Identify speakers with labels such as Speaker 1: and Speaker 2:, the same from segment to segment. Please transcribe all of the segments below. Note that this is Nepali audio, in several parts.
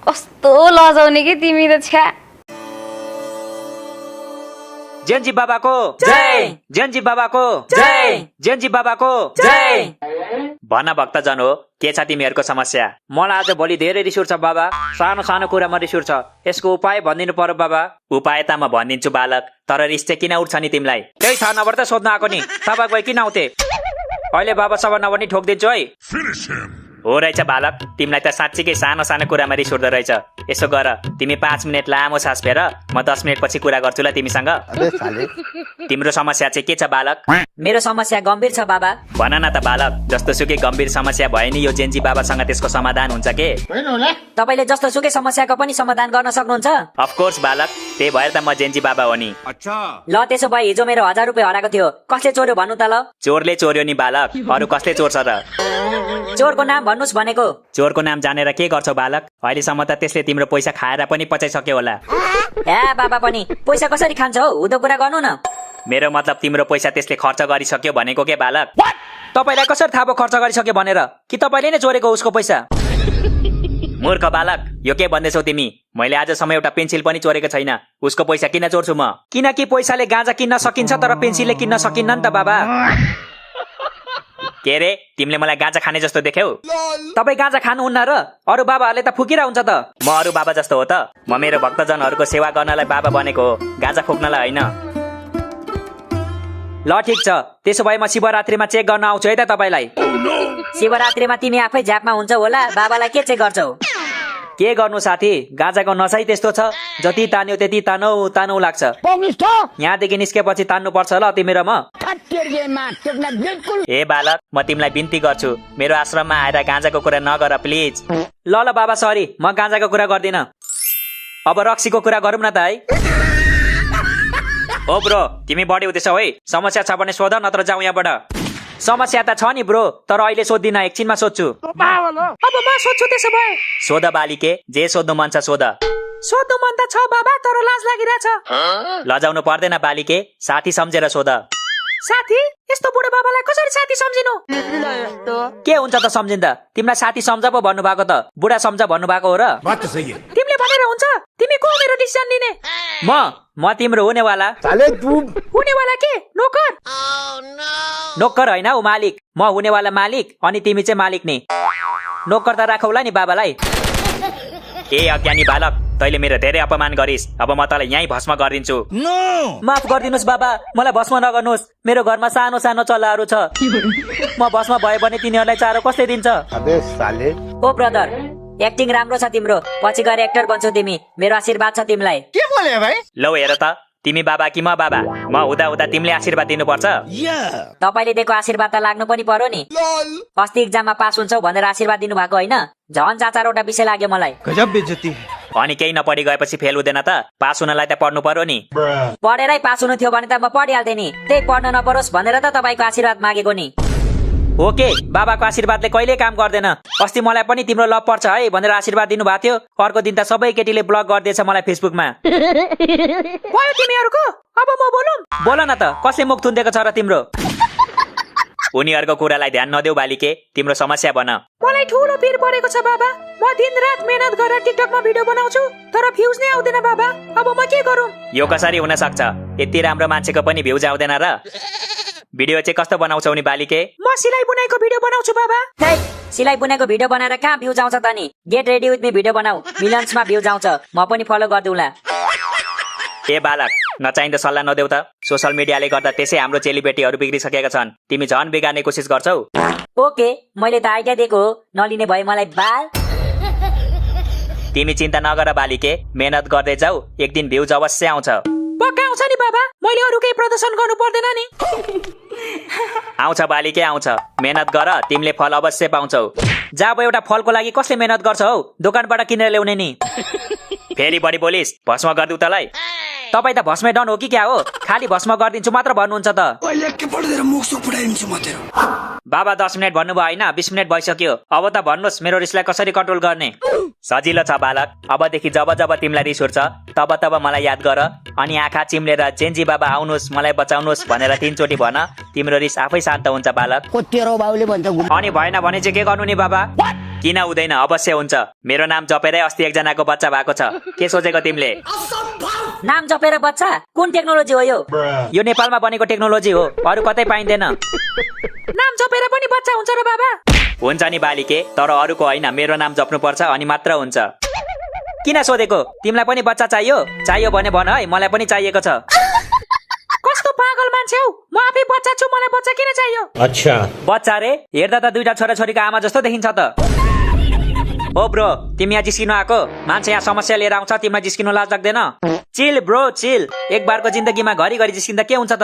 Speaker 1: कस्तो लजाउने कि तिमी त छ्या।
Speaker 2: जेन्जी बाबाको जय, जेन्जी बाबाको जय, जेन्जी बाबाको जय। भन भक्तजन हो, के छ तिमीहरूको समस्या? मलाई आज भोलि धेरै रिस उठ्छ बाबा, सानो सानो कुरामा रिस उठ्छ। यसको उपाय भनिदिनु पर्यो बाबा। उपाय त म भनिदिन्छु बालक, तर रिस चाहिँ किन उठ्छ नि तिमीलाई? त्यही थाहा नभएर त सोध्न आएको नि। तपाईँ भए किन आउँथे? अहिले बाबा सभा नभनी ठोकिदिन्छु है। हो रहेछ बालक, तिमीलाई त साँच्चीकै सानो सानो कुरामा रिस उठ्दो रहेछ। यसो गर, तिमी 5 मिनट लामो सास फेर, म 10 मिनट पछि कुरा गर्छु ल तिमीसँग। तिम्रो समस्या चाहिँ के छ बालक?
Speaker 3: मेरो समस्या गम्भीर छ बाबा।
Speaker 2: भन न त बालक, जस्तो सुकै गम्भीर समस्या भए नि यो जेन्जी बाबासँग त्यसको समाधान हुन्छ के?
Speaker 3: तपाईले जस्तो सुकै समस्याको पनि समाधान गर्न सक्नुहुन्छ?
Speaker 2: अफकोर्स बालक, त्यही भएर त म जेन्जी बाबा हो नि।
Speaker 3: ल त्यसो भए हिजो मेरो 1000 रुपियाँ हराएको थियो, कसले चोर्यो भन्नु त ल?
Speaker 2: चोरले चोर्यो नि बालक, अरू कसले चोर्छ र?
Speaker 3: चोरको नाम भन्नुस् भनेको।
Speaker 2: चोरको नाम जानेर के गर्छौ बालक? अहिलेसम्म त त्यसले तिम्रो पैसा खाएर पनि पचाइसक्यो होला।
Speaker 3: ए बाबा पनि पैसा कसरी खान्छ हौ, हुँदो कुरा गर्नु न।
Speaker 2: मेरो मतलब तिम्रो पैसा त्यसले खर्च गरिसक्यो भनेको के बालक? तपाईलाई कसरी थाहा भयो खर्च गरिसक्यो भनेर? कि तपाईले नै चोरेको उसको पैसा? मूर्ख बालक, यो के भन्दैछौ तिमी? मैले आजसम्म एउटा पेन्सिल पनि चोरेको छैन। उसको पैसा किन चोर्छु म? किनकि पैसाले गाँजा किन्न सकिन्छ तर पेन्सिलले किन्न सकिन्न नि त बाबा। के रे, तिमीले मलाई गाँजा खाने जस्तो देख्यौ? तपाईँ गाँजा खानुहुन्न र? अरू बाबाहरूले त फुकिरा हुन्छ त। म अरू बाबा जस्तो हो त? म मेरो भक्तजनहरूको सेवा गर्नलाई बाबा बनेको हो, गाँजा खोक्नलाई होइन। ल ठिक छ, त्यसो भए म शिवरात्रिमा चेक गर्न आउँछु है त तपाईँलाई।
Speaker 3: शिवरात्रिमा तिमी आफै झ्यापमा हुन्छ होला, बाबालाई के चेक गर्छौ?
Speaker 2: के गर्नु साथी, गाँजाको नशै त्यस्तो छ, जति तान्यो त्यति तानौ तानौ लाग्छ। यहाँदेखि निस्केपछि तान्नु पर्छ ल तिमी र म। ए बालक, म तिमीलाई बिन्ती गर्छु, मेरो आश्रममा आएर गाँजाको कुरा नगर प्लिज। ल ल बाबा सरी, म गाँजाको कुरा गर्दिन। अब रक्सीको कुरा गरौँ न त है। ओ ब्रो, तिमी बढी हुँदैछौ है। समस्या छ भने सोध, नत्र जाउँ यहाँबाट। समस्या त छ नि ब्रो, तर अहिले सोध्दिन, एकछिनमा सोध्छु।
Speaker 3: अब म सोध्छु त्यसो भए।
Speaker 2: सोध बालिके, जे सोध्नु मन छ सोध।
Speaker 3: सोध्नु मन त छ बाबा, तर लाज लागिरहेछ।
Speaker 2: लजाउनु पर्दैन बालिके, साथी सम्झेर सोध।
Speaker 3: साथी? यस्तो बुढो बाबालाई कसरी साथी सम्झिनु?
Speaker 2: के हुन्छ त सम्झिँदा? तिमीलाई साथी सम्झ पो भन्नु भएको त, बुढा सम्झ भन्नु भएको हो र?
Speaker 3: तिमीले भनेर हुन्छ? तिमी को मेरो डिसिजन लिने?
Speaker 2: म तिम्रो हुनेवाला।
Speaker 3: हुनेवाला के? नोकर?
Speaker 2: नोकर होइन ऊ मालिक। म हुनेवाला मालिक, अनि तिमी चाहिँ मालिक नि। नोकर त राखौला नि बाबालाई। ए अज्ञानी बालक, तैले मेरो धेरै अपमान गरिस्, अब म तँलाई यहीँ भस्म गरिदिन्छु। माफ गरिदिनुहोस् बाबा, मलाई भस्म नगर्नुहोस्। मेरो घरमा सानो सानो चल्लाहरू छ, म भस्म भयो भने तिनीहरूलाई चारो कसले दिन्छ?
Speaker 3: ओ ब्रदर, एक्टिङ राम्रो छ तिम्रो, पछि गएर एक्टर बन्छौ तिमी। मेरो आशीर्वाद छ तिमीलाई।
Speaker 4: के बोले भाइ?
Speaker 2: लौ हेर त, तिमी बाबा कि म बाबा? म हुँदा हुँदा तिमीले आशीर्वाद दिनुपर्छ।
Speaker 3: तपाईले दिएको आशीर्वाद त लाग्नु पनि पर्यो नि। अस्ति एक्जाममा पास हुन्छौ भनेर आशीर्वाद दिनु भएको होइन? झन् 4-4वटा विषय लाग्यो मलाई।
Speaker 4: गजब बेइज्जती।
Speaker 2: अनि केही नपढी गएपछि फेल हुँदैन त? पास हुनलाई त पढ्नु पर्यो नि।
Speaker 3: पढेरै पास हुनु थियो भने त म पढिहाल्थे नि। त्यही पढ्न नपरोस् भनेर त तपाईको आशीर्वाद मागेको नि।
Speaker 2: ओके, बाबाको आशीर्वादले कहिले काम गर्दैन। अस्ति मलाई पनि तिम्रो लभ पर्छ है भनेर आशीर्वाद दिनु भएको थियो, अर्को दिन त सबै केटीले ब्लक गरिदिएछ मलाई फेसबुकमा।
Speaker 3: भयो तिमीहरूको? अब म बोलौँ?
Speaker 2: बोल न त, कसले मुख थुन्देको छ र तिम्रो? उनीहरूको कुरालाई ध्यान नदेऊ बालिके, तिम्रो समस्या भन।
Speaker 3: मलाई ठुलो पिर परेको छ बाबा। म दिनरात मेहनत गरेर टिकटकमा भिडियो बनाउँछु, तर भ्युज नै आउँदैन बाबा। अब म के गरौँ?
Speaker 2: यो कसरी हुन सक्छ? यति राम्रो मान्छेको पनि भ्युज आउँदैन र? भिडियो चाहिँ कस्तो बनाउँछौ नि बालिके?
Speaker 3: म सिलाइ बुनाइको भिडियो बनाउँछु बाबा। हे, सिलाइ बुनाइको भिडियो बनाएर कहाँ भ्युज आउँछ त नि? Get ready with me video बनाऊ, मिलियन्समा भ्युज आउँछ। म पनि फलो गर्दिउँला।
Speaker 2: ए बालक, नचाहिँदो सल्लाह नदेऊ त। सोशल मिडियाले गर्दा त्यसै हाम्रो चेलीबेटीहरू बिग्रिसकेका छन्, तिमी झन् बिगार्ने कोसिस गर्छौ।
Speaker 3: ओके, मैले त आइडिया दिएको हो, नलिने भए मलाई बाल।
Speaker 2: तिमी चिन्ता नगर बालिके, मेहनत गर्दै जाऊ, एक दिन भ्युज अवश्य आउँछ।
Speaker 3: पक्का आउँछ नि बाबा, मैले अरू केही प्रदर्शन गर्नु पर्दैन नि।
Speaker 2: आउँछ बालिके आउँछ, मेहनत गर, तिमीले फल अवश्य पाउँछौ। जा अब एउटा फलको लागि कसले मेहनत गर्छ हौ? दोकानबाट किनेर ल्याउने नि। फेरि बढी बोलिस्, भस्म गरिदिउ तँलाई। तपाईँ त भस्मै डन हो कि क्या हो? खाली भस्म गरिदिन्छु मात्र भन्नुहुन्छ त। बाबा 10 मिनट भन्नुभयो होइन, 20 मिनट भइसक्यो। अब त भन्नुहोस् मेरो रिसलाई कसरी कन्ट्रोल गर्ने? सजिलो छ बालक, अबदेखि जब जब तिमीलाई रिस उठ्छ तब तब मलाई याद गर, अनि आँखा चिम्लेर जेन्जी बाबा आउनुहोस् मलाई बचाउनुहोस् भनेर 3 चोटि भन, तिम्रो रिस आफै शान्त हुन्छ बालक। अनि भएन भने चाहिँ के गर्नु नि बाबा? किन हुँदैन अवश्य हुन्छ मेरो नाम जपेरै अस्ति एकजनाको बच्चा भएको छ के सोचेको तिमीले
Speaker 3: नाम जपेर बच्चा कुन टेक्नोलोजी हो
Speaker 2: यो नेपालमा बनेको टेक्नोलोजी हो अरू कतै पाइँदैन
Speaker 3: नाम जपेर पनि बच्चा हुन्छ र बाबा
Speaker 2: हुन्छ नि बालिके तर अरूको होइन मेरो नाम जप्नु पर्छ अनि मात्र हुन्छ किन सोधेको तिमीलाई पनि बच्चा चाहियो भने भन है मलाई पनि चाहिएको छ
Speaker 3: कस्तो पागल मान्छे हौ म आफै बच्चा छु मलाई बच्चा किन चाहियो
Speaker 4: अच्छा
Speaker 2: बच्चा रे हेर्दा त दुईटा छोराछोरीको आमा जस्तो देखिन्छ त ओ ब्रो तिमी यहाँ जिस्किनु आएको मान्छे यहाँ समस्या लिएर आउँछ तिमीलाई जिस्किनु लाज लाग्दैन चिल ब्रो चिल एक बारको जिन्दगीमा घरि जिस्किँदा के हुन्छ त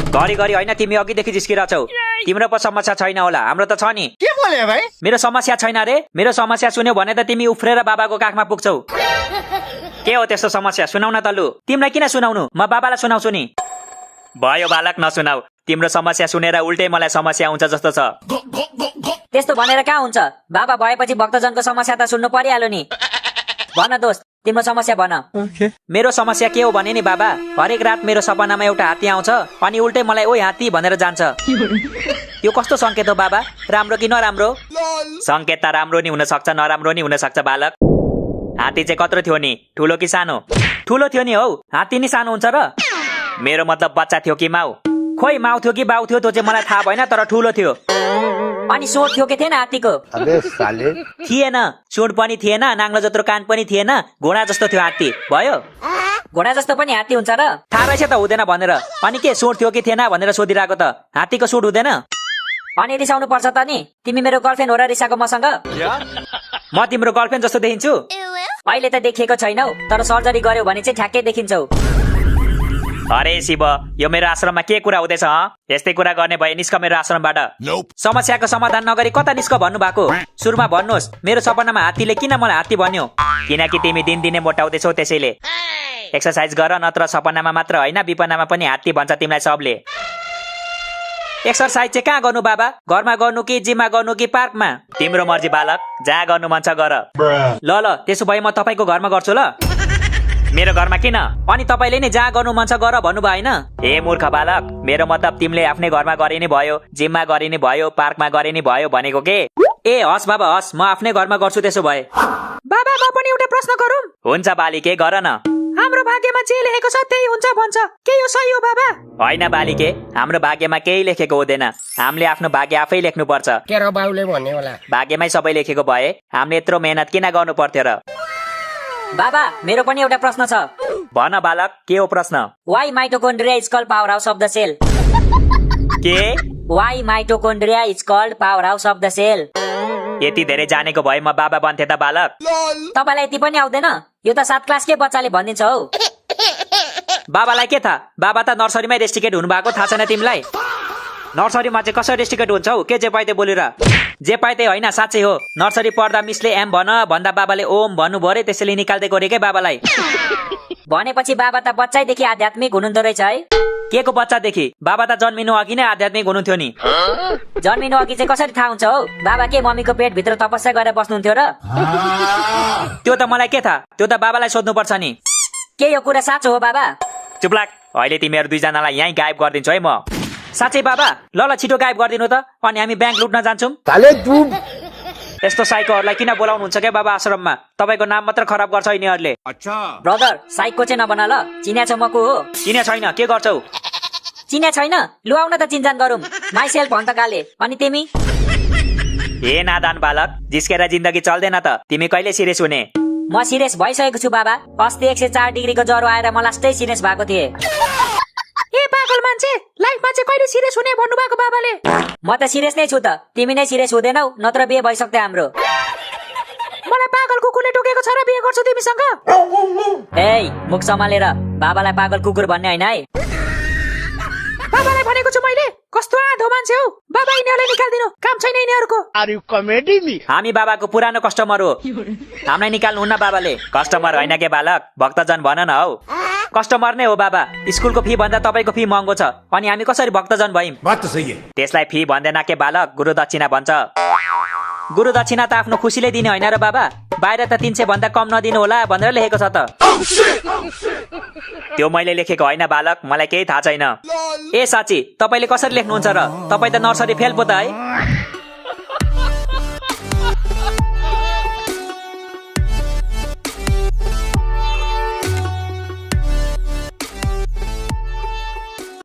Speaker 2: घरि होइन तिमी अघिदेखि जिस्किरहेछौ तिम्रो पो समस्या छैन होला हाम्रो त छ नि
Speaker 4: के बोले भाइ
Speaker 2: मेरो समस्या छैन रे मेरो समस्या सुन्यो भने त तिमी उफ्रेर बाबाको काखमा पुग्छौ के हो त्यस्तो समस्या सुनाउन त लु तिमीलाई किन सुनाउनु म बाबालाई सुनाउँछु नि भयो बालक नसुनाऊ तिम्रो समस्या सुनेर उल्टै मलाई समस्या हुन्छ जस्तो छ
Speaker 3: त्यस्तो भनेर कहाँ हुन्छ बाबा भएपछि भक्तजनको समस्या त सुन्नु परिहाल्यो नि भन दोस्त तिम्रो समस्या भन
Speaker 2: मेरो समस्या के हो भने नि बाबा हरेक रात मेरो सपनामा एउटा हात्ती आउँछ अनि उल्टै मलाई ओइ हात्ती भनेर जान्छ यो कस्तो संकेत हो बाबा राम्रो कि नराम्रो संकेत त राम्रो नि हुन सक्छ नराम्रो नि हुन सक्छ बालक हात्ती चाहिँ कत्रो थियो नि ठुलो कि सानो ठुलो थियो नि हौ हात्ती नि सानो हुन्छ र मेरो मतलब बच्चा थियो कि माउ खोइ माउ थियो कि बाउ थियो त्यो चाहिँ मलाई थाहा भएन तर ठुलो थियो
Speaker 3: अनि सोच थियो कि थिएन हात्तीको
Speaker 2: थिएन सुँड पनि थिएन नाङ्लो जत्रो कान पनि थिएन घोडा जस्तो थियो हात्ती भयो
Speaker 3: घोडा जस्तो पनि हात्ती हुन्छ र
Speaker 2: थाहा रहेछ त हुँदैन भनेर अनि के सुँड थियो कि थिएन भनेर सोधिरहेको त हात्तीको सुँड हुँदैन
Speaker 3: अनि रिसाउनु पर्छ त नि तिमी मेरो गर्लफ्रेन्ड हो र रिसाको मसँग
Speaker 2: म तिम्रो गर्लफ्रेन्ड जस्तो देखिन्छु
Speaker 3: अहिले त देखिएको छैनौ तर सर्जरी गर्यो भने चाहिँ ठ्याक्कै देखिन्छौ
Speaker 2: अरे शिव यो मेरो आश्रममा के कुरा हुँदैछ यस्तै कुरा गर्ने भए निस्क मेरो आश्रमबाट समस्याको समाधान नगरी कता निस्क भन्नु भएको सुरुमा भन्नुहोस् मेरो सपनामा हात्तीले किन मलाई हात्ती भन्यो किनकि तिमी दिनदिनै मोटाउँदैछौ त्यसैले एक्सर्साइज गर नत्र सपनामा मात्र होइन विपनामा पनि हात्ती भन्छ तिमीलाई सबले एक्सर्साइज चाहिँ कहाँ गर्नु बाबा घरमा गर्नु कि जिममा गर्नु कि पार्कमा तिम्रो मर्जी बालक जहाँ गर्नु मन छ गर ल त्यसो भए म तपाईँको घरमा गर्छु ल मेरो घरमा किन अनि तपाईँले नि जहाँ गर्नु मन छ गर भन्नुभयो होइन ए मूर्ख बालक मेरो मतलब तिमीले आफ्नै घरमा गरे नि भयो जिममा गरे नि भयो पार्कमा गरे नि भयो भनेको के ए हस् बाबा हस् म आफ्नै घरमा गर्छु त्यसो भए
Speaker 3: बाबा म पनि एउटा प्रश्न गरौँ
Speaker 2: हुन्छ बालिके गर न
Speaker 3: हाम्रो भाग्यमा जे लेखेको छ त्यही हुन्छ भन्छ के यो सही हो बाबा
Speaker 2: होइन बालिके हाम्रो भाग्यमा केही लेखेको हुँदैन हामीले आफ्नो भाग्य आफै लेख्नु पर्छ
Speaker 4: के र बाउले भन्ने होला
Speaker 2: भाग्यमै सबै लेखेको भए हामीले यत्रो मेहनत किन गर्नु पर्थ्यो र
Speaker 3: बाबा मेरो पनि एउटा प्रश्न छ
Speaker 2: भन बालक के हो प्रश्न
Speaker 3: why mitochondria is called power house of the cell
Speaker 2: के
Speaker 3: why mitochondria is called power house of the cell
Speaker 2: यति धेरै जानेको भए म बाबा बन्थे त बालक
Speaker 3: तपाईलाई यति पनि आउँदैन यो त 7 क्लासकै बच्चाले भनिदिन्छ हौ
Speaker 2: बाबालाई के थाहा बाबा त नर्सरीमै रेस्टिकेट हुनु भएको थाहा छैन तिमीलाई नर्सरीमा चाहिँ कसरी रेस्टिकेट हुन्छ हौ के जे पाइते बोलेर जे पाइते होइन साँच्चै हो नर्सरी पढ्दा मिसले एम भन भन्दा बाबाले ओम भन्नुभयो रे त्यसैले निकाल्दै गरे के बाबालाई
Speaker 3: भनेपछि बाबा त बच्चैदेखि आध्यात्मिक हुनुहुँदो रहेछ है
Speaker 2: के को बच्चादेखि बाबा त जन्मिनु अघि नै आध्यात्मिक हुनुहुन्थ्यो नि
Speaker 3: जन्मिनु अघि चाहिँ कसरी थाहा हुन्छ हौ बाबा के मम्मीको पेट भित्र तपस्या गरेर बस्नुहुन्थ्यो र
Speaker 2: त्यो त मलाई के थाहा त्यो त बाबालाई सोध्नु पर्छ नि
Speaker 3: के यो कुरा साँचो हो बाबा
Speaker 2: चुप लाग अहिले तिमीहरू दुईजनालाई यहीँ गायब गरिदिन्छु है म साँच्चै बाबा ल छिटो गायब गरिदिनु त अनि हामी ब्याङ्क लुट्न जान्छौँ यस्तो साइकोहरूलाई किन बोलाउनुहुन्छ क्या बाबा आश्रममा तपाईँको नाम मात्र खराब गर्छ यिनीहरूले
Speaker 3: ब्रदर साइको चाहिँ नबना ल चिन्या छ म को हो
Speaker 2: चिन्या छैन के गर्छौ
Speaker 3: चिन्या छैन लु आउन त चिन्जान गरौँ माइसेल्फ भन्छ काले अनि तिमी
Speaker 2: ए नादान बालक जिस्केर जिन्दगी चल्दैन त तिमी कहिले सिरियस हुने
Speaker 3: म सिरियस भइसकेको छु बाबा अस्ति 104 डिग्रीको ज्वरो आएर म लास्टै सिरियस भएको थिएँ ए पागल मान्छे लाइफमा चाहिँ कहिले सिरियस हुने भन्नुभएको बाबाले म त सिरियस नै छु त तिमी नै सिरियस हुँदैनौ नत्र बिहे भइसक्थ्यो हाम्रो मलाई पागल कुकुरले टोकेको छ र बिहे गर्छु तिमीसँग ए मुख सम्हालेर बाबालाई पागल कुकुर भन्ने होइन है बाबालाई भनेको छु मैले कस्तो आधो मान्छे हौ बाबा यिनीहरूलाई निकाल्दिनु काम छैन यिनीहरूको
Speaker 4: आर यु कमेडी मी
Speaker 2: हामी बाबाको पुरानो कस्टमर हो हामीलाई निकाल्नु हुन्न बाबाले कस्टमर होइन के बालक भक्तजन भन न हौ कस्टमर नै हो बाबा स्कुलको फी भन्दा तपाईँको फी महँगो छ अनि हामी कसरी भक्तजन भयौं
Speaker 4: बात त सही है
Speaker 2: त्यसलाई फी भन्दैन के बालक गुरु दक्षिणा भन्छ गुरु दक्षिणा त आफ्नो खुसीले दिने होइन र बाबा बाहिर त 300 भन्दा कम नदिनु होला भनेर लेखेको छ त त्यो मैले लेखेको होइन बालक मलाई केही थाहा छैन ए साँच्ची तपाईँले कसरी लेख्नुहुन्छ र तपाईँ त नर्सरी फेल पो त है